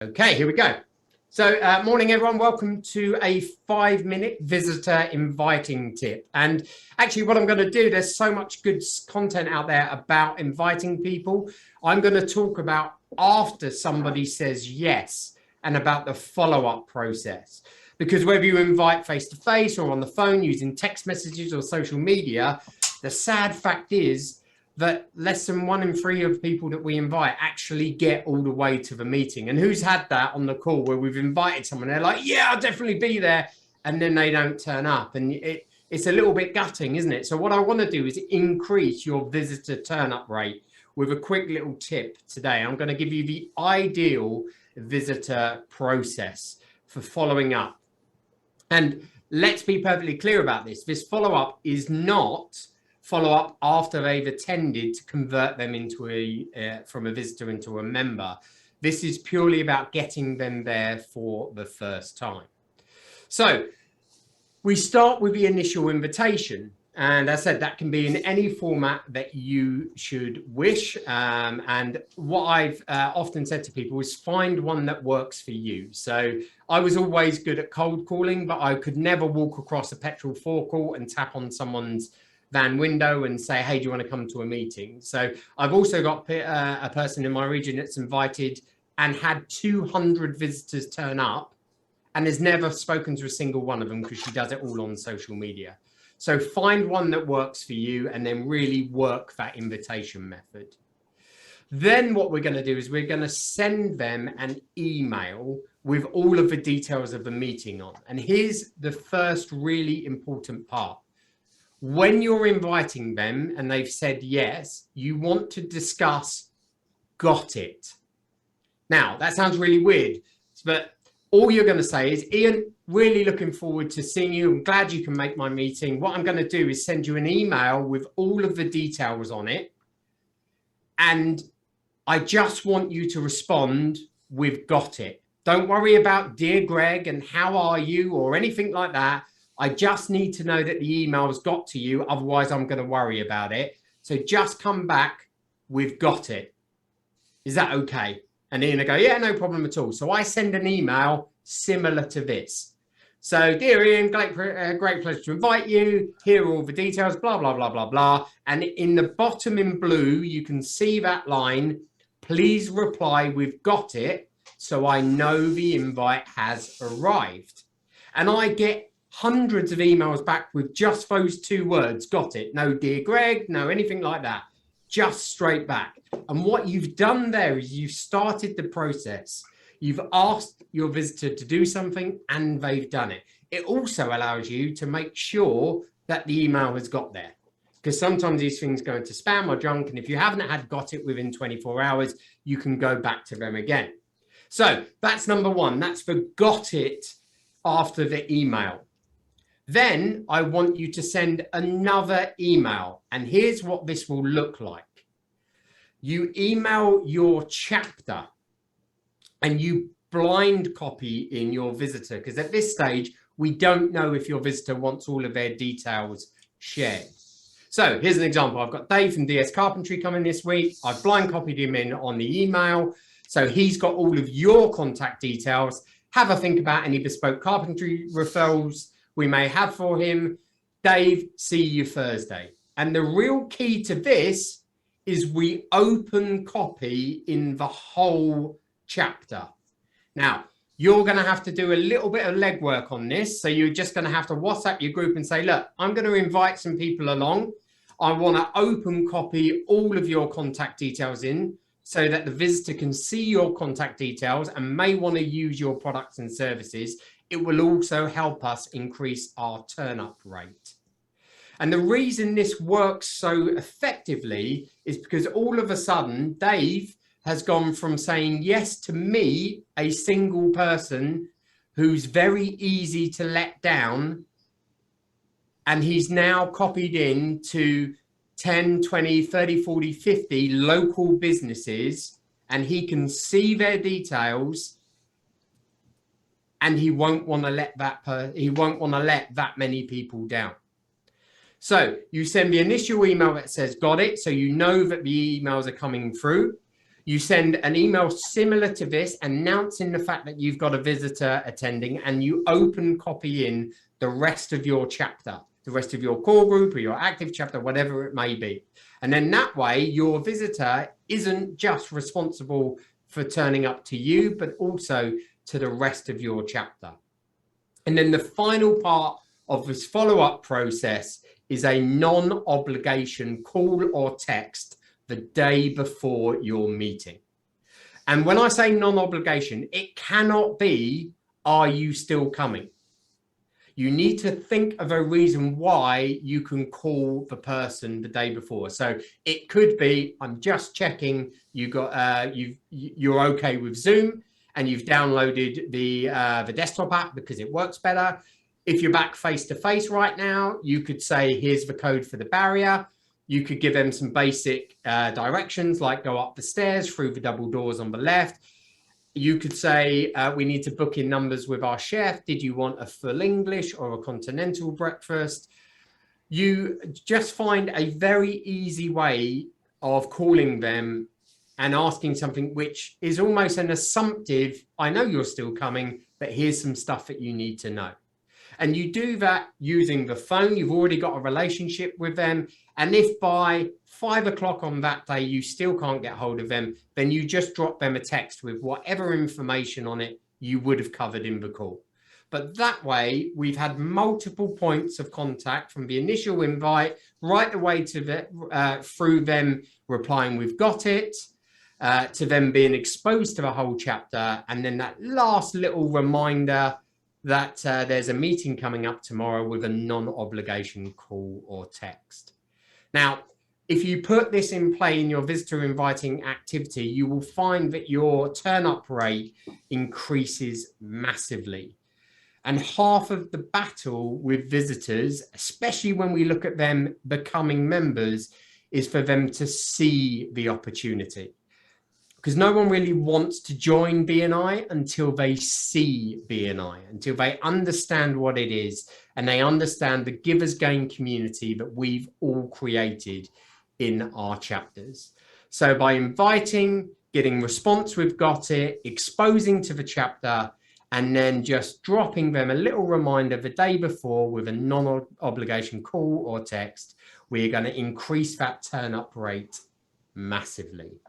Okay, here we go. So morning, everyone. Welcome to a 5-minute visitor inviting tip. And actually what I'm going to do, there's so much good content out there about inviting people. I'm going to talk about after somebody says yes and about the follow-up process. Because whether you invite face-to-face or on the phone using text messages or social media, the sad fact is that less than 1 in 3 of people that we invite actually get all the way to the meeting. And who's had that on the call where we've invited someone, they're like, yeah, I'll definitely be there, and then they don't turn up. And it's a little bit gutting, isn't it? So what I want to do is increase your visitor turn up rate with a quick little tip today. I'm going to give you the ideal visitor process for following up. And let's be perfectly clear about this. This follow-up is not follow up after they've attended to convert them into from a visitor into a member. This is purely about getting them there for the first time. So we start with the initial invitation. And as I said, that can be in any format that you should wish. And what I've often said to people is find one that works for you. So I was always good at cold calling, but I could never walk across a petrol forecourt and tap on someone's van window and say, hey, do you want to come to a meeting? So I've also got a person in my region that's invited and had 200 visitors turn up and has never spoken to a single one of them because she does it all on social media. So find one that works for you and then really work that invitation method. Then what we're going to do is we're going to send them an email with all of the details of the meeting on. And here's the first really important part. When you're inviting them and they've said yes, you want to discuss got it. Now, that sounds really weird, but all you're going to say is, Ian, really looking forward to seeing you. I'm glad you can make my meeting. What I'm going to do is send you an email with all of the details on it. And I just want you to respond with got it. Don't worry about dear Greg and how are you or anything like that. I just need to know that the email's got to you. Otherwise, I'm going to worry about it. So just come back with got it. Is that okay? And Ian will go, yeah, no problem at all. So I send an email similar to this. So dear Ian, great pleasure to invite you. Here are all the details, blah, blah, blah, blah, blah. And in the bottom in blue, you can see that line. Please reply with got it. So I know the invite has arrived. And I get hundreds of emails back with just those 2 words, got it. No dear Greg, no anything like that, just straight back. And what you've done there is you've started the process. You've asked your visitor to do something and they've done it. It also allows you to make sure that the email has got there, because sometimes these things go into spam or junk. And if you haven't had got it within 24 hours, you can go back to them again. So that's number 1. That's for got it after the email. Then I want you to send another email. And here's what this will look like. You email your chapter and you blind copy in your visitor, because at this stage, we don't know if your visitor wants all of their details shared. So here's an example. I've got Dave from DS Carpentry coming this week. I've blind copied him in on the email. So he's got all of your contact details. Have a think about any bespoke carpentry referrals we may have for him. Dave, see you Thursday. And the real key to this is we open copy in the whole chapter. Now, you're going to have to do a little bit of legwork on this. So you're just going to have to WhatsApp your group and say, look, I'm going to invite some people along. I want to open copy all of your contact details in so that the visitor can see your contact details and may want to use your products and services. It will also help us increase our turn-up rate. And the reason this works so effectively is because all of a sudden, Dave has gone from saying yes to me, a single person who's very easy to let down, and he's now copied in to 10, 20, 30, 40, 50 local businesses, and he can see their details. And he won't want to let that many people down. So you send the initial email that says got it, so you know that the emails are coming through. You send an email similar to this, announcing the fact that you've got a visitor attending, and you open copy in the rest of your chapter, the rest of your core group or your active chapter, whatever it may be. And then that way, your visitor isn't just responsible for turning up to you, but also to the rest of your chapter. And then the final part of this follow-up process is a non-obligation call or text the day before your meeting. And when I say non-obligation, it cannot be, are you still coming? You need to think of a reason why you can call the person the day before. So it could be, I'm just checking you're okay with Zoom and you've downloaded the desktop app because it works better. If you're back face-to-face right now, you could say, here's the code for the barrier. You could give them some basic directions, like go up the stairs through the double doors on the left. You could say, we need to book in numbers with our chef. Did you want a full English or a continental breakfast? You just find a very easy way of calling them and asking something which is almost an assumptive, I know you're still coming, but here's some stuff that you need to know. And you do that using the phone. You've already got a relationship with them. And if by 5 o'clock on that day, you still can't get hold of them, then you just drop them a text with whatever information on it you would have covered in the call. But that way, we've had multiple points of contact from the initial invite right the way to through them replying, we've got it, to them being exposed to the whole chapter. And then that last little reminder that there's a meeting coming up tomorrow with a non-obligation call or text. Now, if you put this in play in your visitor inviting activity, you will find that your turn-up rate increases massively. And half of the battle with visitors, especially when we look at them becoming members, is for them to see the opportunity. Because no one really wants to join BNI until they see BNI, until they understand what it is, and they understand the givers gain community that we've all created in our chapters. So by inviting, getting response, we've got it, exposing to the chapter, and then just dropping them a little reminder the day before with a non-obligation call or text, we're going to increase that turn-up rate massively.